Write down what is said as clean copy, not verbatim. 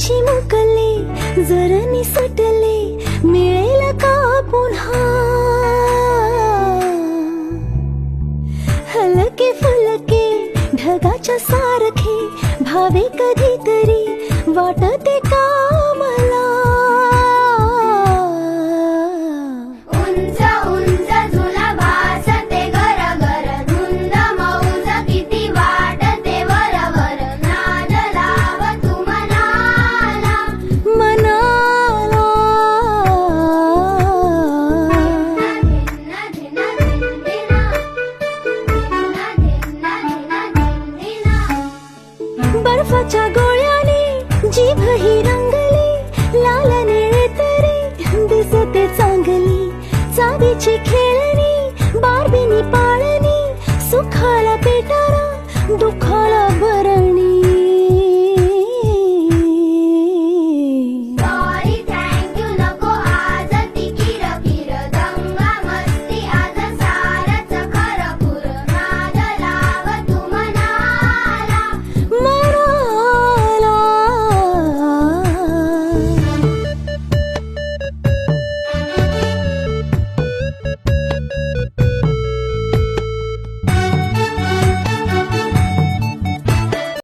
चिमुकले जर निसटले मिळेल का पुन्हा हलके फुलके ढगाच्या सारखे भावे कधीतरी वाटते का मला उंच उंच झुला भासते गरगर धुंद मौज किती वाटते वरवर नाद लाव तू मनाला मनाला धिन्ना धिन्ना धिन्ना धिन्ना धिन्ना धिन्ना बर्फाच्या गोळ्याने जीभ ही रंगली लाल निळे तरी दिसते चांगली चावीची खेळणी बारबीनी पाळणी सुखाला पेटारा दुखाला